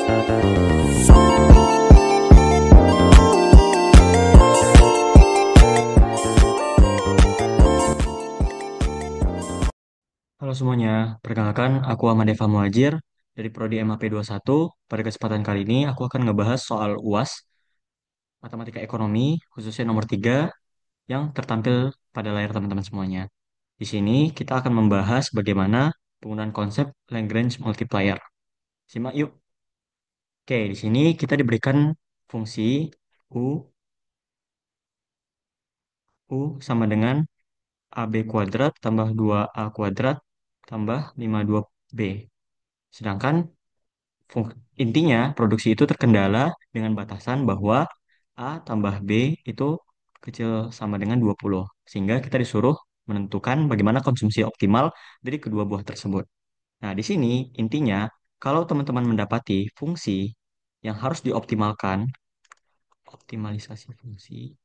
Halo semuanya, perkenalkan aku Ahmad Deva Muhajir dari Prodi MAP 21. Pada kesempatan kali ini aku akan ngebahas soal UAS, Matematika Ekonomi, khususnya nomor 3 yang tertampil pada layar teman-teman semuanya. Di sini kita akan membahas bagaimana penggunaan konsep Lagrange multiplier. Simak yuk. Oke, di sini kita diberikan fungsi U, U sama dengan AB kuadrat tambah 2A kuadrat tambah 52B. Sedangkan intinya, produksi itu terkendala dengan batasan bahwa A tambah B itu kecil sama dengan 20. Sehingga kita disuruh menentukan bagaimana konsumsi optimal dari kedua buah tersebut. Nah, di sini intinya, kalau teman-teman mendapati fungsi yang harus dioptimalkan, optimalisasi fungsi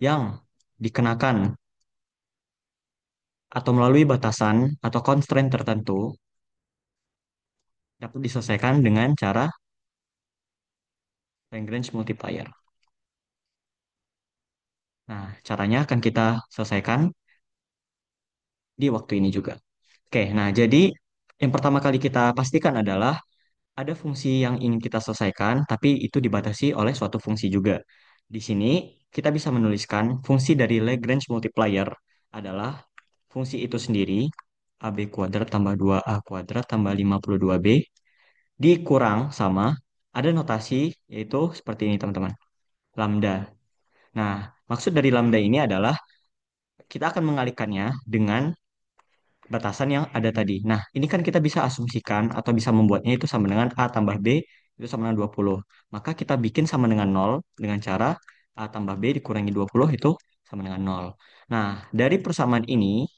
yang dikenakan atau melalui batasan atau constraint tertentu dapat diselesaikan dengan cara Lagrange multiplier. Nah, caranya akan kita selesaikan di waktu ini juga. Oke, nah jadi yang pertama kali kita pastikan adalah ada fungsi yang ingin kita selesaikan, tapi itu dibatasi oleh suatu fungsi juga. Di sini kita bisa menuliskan fungsi dari Lagrange multiplier adalah fungsi itu sendiri, AB kuadrat tambah 2A kuadrat tambah 52B dikurang sama, ada notasi yaitu seperti ini teman-teman, lambda. Nah, maksud dari lambda ini adalah kita akan mengalihkannya dengan batasan yang ada tadi. Nah, ini kan kita bisa asumsikan atau bisa membuatnya itu sama dengan A tambah B itu sama dengan 20. Maka kita bikin sama dengan nol dengan cara A tambah B dikurangi 20 itu sama dengan nol. Nah, dari persamaan ini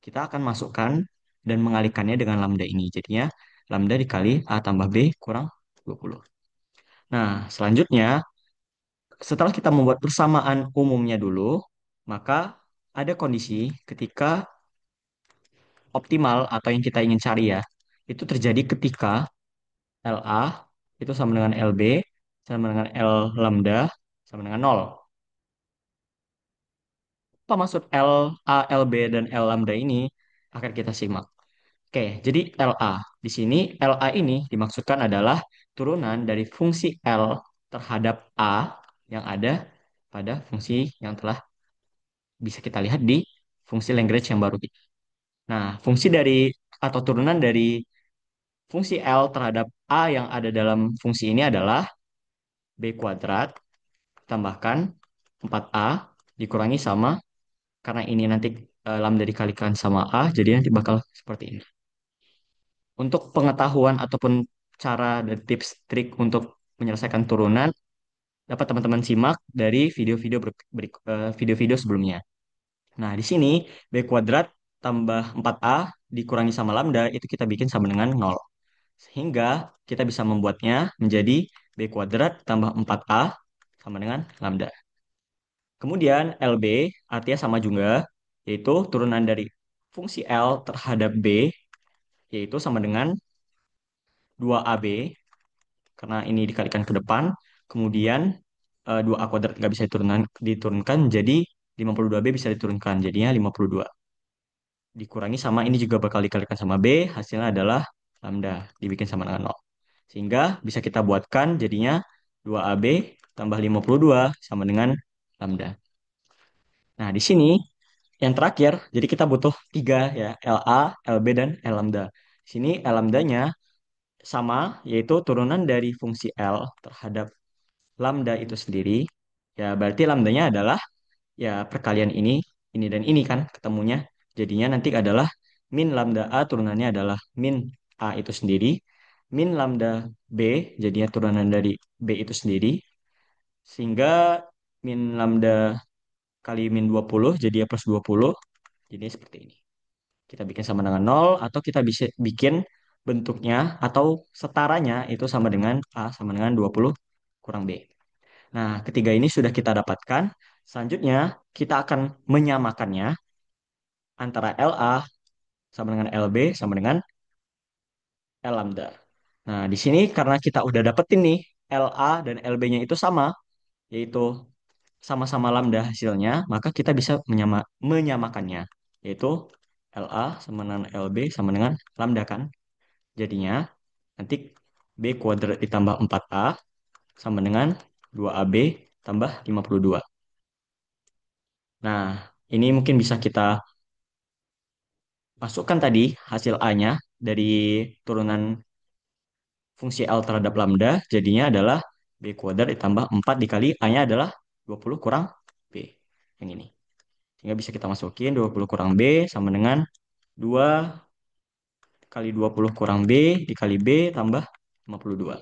kita akan masukkan dan mengalihkannya dengan lambda ini. Jadinya lambda dikali A tambah B kurang 20. Nah, selanjutnya setelah kita membuat persamaan umumnya dulu, maka ada kondisi ketika optimal atau yang kita ingin cari ya, itu terjadi ketika LA itu sama dengan LB sama dengan L lambda sama dengan nol. Apa maksud LA, LB, dan L lambda ini akan kita simak. Oke, jadi LA. Di sini LA ini dimaksudkan adalah turunan dari fungsi L terhadap A yang ada pada fungsi yang telah bisa kita lihat di fungsi Lagrange yang baru. Nah, fungsi dari atau turunan dari fungsi L terhadap A yang ada dalam fungsi ini adalah B kuadrat tambahkan 4A dikurangi sama, karena ini nanti lambda dikalikan sama A, jadi nanti bakal seperti ini. Untuk pengetahuan ataupun cara dan tips trik untuk menyelesaikan turunan, dapat teman-teman simak dari video-video sebelumnya. Nah, di sini B kuadrat tambah 4A dikurangi sama lambda, itu kita bikin sama dengan nol. Sehingga kita bisa membuatnya menjadi B kuadrat tambah 4A sama dengan lambda. Kemudian LB artinya sama juga, yaitu turunan dari fungsi L terhadap B, yaitu sama dengan 2AB, karena ini dikalikan ke depan. Kemudian 2A kuadrat nggak bisa diturunkan, jadi 52B bisa diturunkan, jadinya 52. Dikurangi sama ini juga bakal dikalikan sama B, hasilnya adalah lambda, dibikin sama dengan nol. Sehingga bisa kita buatkan jadinya 2AB tambah 52 sama dengan lambda. Nah, di sini yang terakhir, jadi kita butuh tiga ya, LA, LB, dan L lambda. Di sini L lambdanya sama, yaitu turunan dari fungsi L terhadap lambda itu sendiri. Ya, berarti lambdanya adalah ya perkalian ini dan ini kan ketemunya. Jadinya nanti adalah min lambda A turunannya adalah min A itu sendiri. Min lambda B jadinya turunan dari B itu sendiri. Sehingga min lambda kali min 20 jadi ya plus 20. Jadi seperti ini. Kita bikin sama dengan nol atau kita bisa bikin bentuknya atau setaranya itu sama dengan A sama dengan 20 kurang B. Nah, ketiga ini sudah kita dapatkan. Selanjutnya, kita akan menyamakannya antara LA sama dengan LB sama dengan L lambda. Nah, di sini karena kita udah dapetin nih LA dan LB-nya itu sama, yaitu sama-sama lambda hasilnya, maka kita bisa menyamakannya, yaitu LA sama dengan LB sama dengan lambda kan. Jadinya nanti B kuadrat ditambah 4A sama dengan 2AB tambah 52. Nah, ini mungkin bisa kita masukkan tadi hasil A-nya dari turunan fungsi L terhadap lambda, jadinya adalah B kuadrat ditambah 4 dikali A-nya adalah 20 kurang B. Yang ini. Sehingga bisa kita masukin 20 kurang B sama dengan 2 kali 20 kurang B dikali B tambah 52.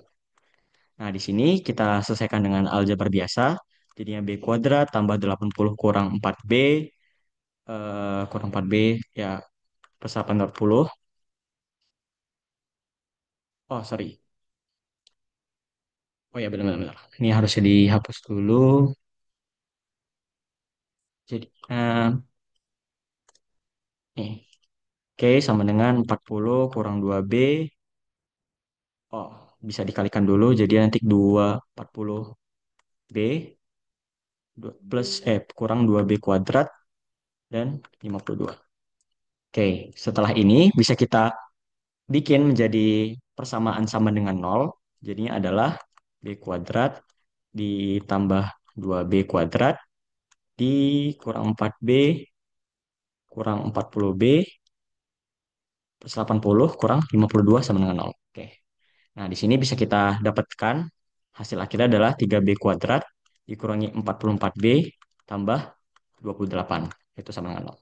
Nah, di sini kita selesaikan dengan aljabar biasa. Jadinya B kuadrat tambah 80 kurang 4B kurang 4B ya plus 80. Oh, sorry. Oh ya, benar-benar. Ini harusnya dihapus dulu. Jadi, nih. Oke, sama dengan 40 kurang 2B. Oh, bisa dikalikan dulu. Jadi nanti 240B plus kurang 2B kuadrat dan 52. Oke, setelah ini bisa kita bikin menjadi persamaan sama dengan nol. Jadinya adalah B kuadrat ditambah 2B kuadrat dikurang 4B kurang 40B plus 80 kurang 52 sama dengan nol. Oke. Nah, di sini bisa kita dapatkan hasil akhirnya adalah 3B kuadrat dikurangi 44B tambah 28. Itu sama dengan nol.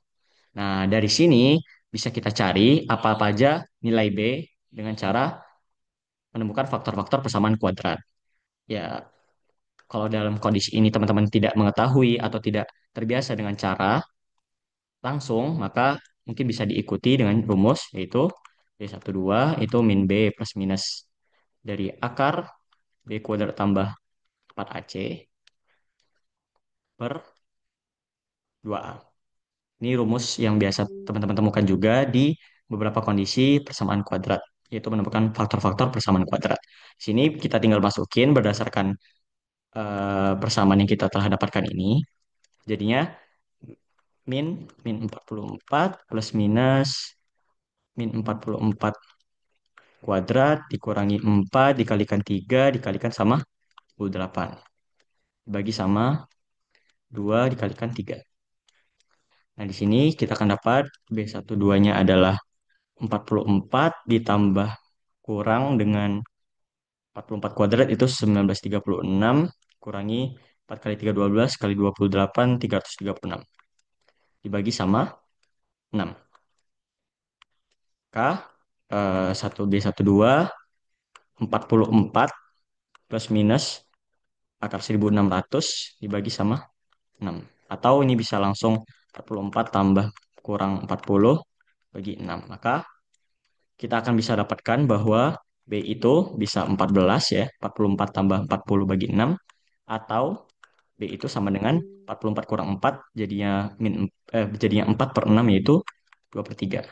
Nah, dari sini bisa kita cari apa-apa aja nilai B dengan cara menemukan faktor-faktor persamaan kuadrat. Ya, kalau dalam kondisi ini teman-teman tidak mengetahui atau tidak terbiasa dengan cara langsung, maka mungkin bisa diikuti dengan rumus, yaitu B12 itu min B plus minus dari akar B kuadrat tambah 4AC per 2A. Ini rumus yang biasa teman-teman temukan juga di beberapa kondisi persamaan kuadrat, yaitu menemukan faktor-faktor persamaan kuadrat. Di sini kita tinggal masukin berdasarkan persamaan yang kita telah dapatkan ini. Jadinya min min 44 plus minus min 44 kuadrat dikurangi 4 dikalikan 3 dikalikan sama 28. Dibagi sama 2 dikalikan 3. Nah, di sini kita akan dapat B12-nya adalah 44 ditambah kurang dengan 44 kuadrat itu 1936 kurangi 4 kali 3 12 kali 28 336 dibagi sama 6. K 1B12 44 plus minus akar 1600 dibagi sama 6. Atau ini bisa langsung 44 tambah kurang 40 bagi 6. Maka kita akan bisa dapatkan bahwa B itu bisa 14 ya, 44 tambah 40 bagi 6, atau B itu sama dengan 44 kurang 4 jadinya 4 per 6 yaitu 2 per 3.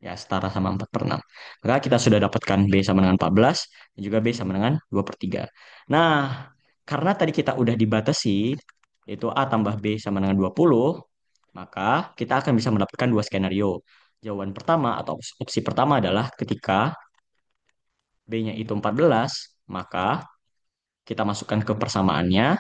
Ya, setara sama 4 per 6. Maka kita sudah dapatkan B sama dengan 14 dan juga B sama dengan 2 per 3. Nah, karena tadi kita udah dibatasi, yaitu A tambah B sama dengan 20, maka kita akan bisa mendapatkan dua skenario. Jawaban pertama atau opsi pertama adalah ketika B-nya itu 14, maka kita masukkan ke persamaannya,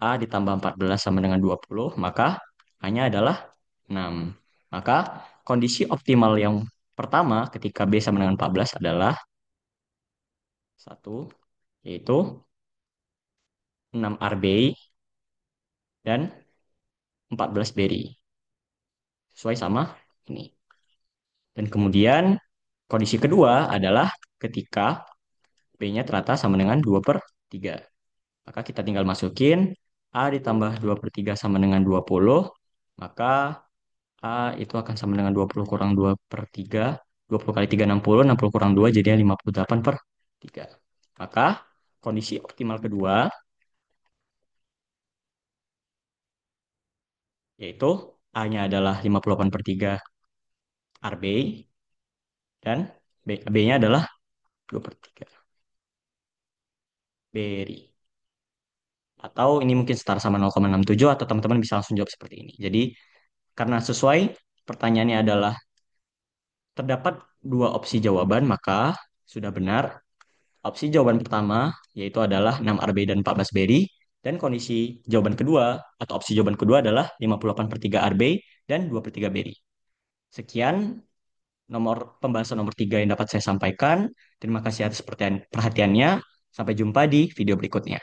A ditambah 14 sama dengan 20, maka A-nya adalah 6. Maka kondisi optimal yang pertama ketika B sama dengan 14 adalah satu, yaitu 6 RB dan 14 beri. Sesuai sama ini. Dan kemudian kondisi kedua adalah ketika B-nya ternyata sama dengan 2 per 3. Maka kita tinggal masukin A ditambah 2 per 3 sama dengan 20. Maka A itu akan sama dengan 20 kurang 2 per 3. 20 kali 3 60 kurang 2 jadinya 58 per 3. Maka kondisi optimal kedua yaitu A-nya adalah 58 per 3 RB dan B-nya adalah 2/3 beri. Atau ini mungkin setara sama 0,67 atau teman-teman bisa langsung jawab seperti ini. Jadi karena sesuai pertanyaannya adalah terdapat dua opsi jawaban, maka sudah benar. Opsi jawaban pertama yaitu adalah 6 RB dan 14 beri. Dan kondisi jawaban kedua atau opsi jawaban kedua adalah 58/3 RB dan 2/3 beri. Sekian pembahasan nomor 3 yang dapat saya sampaikan. Terima kasih atas perhatiannya. Sampai jumpa di video berikutnya.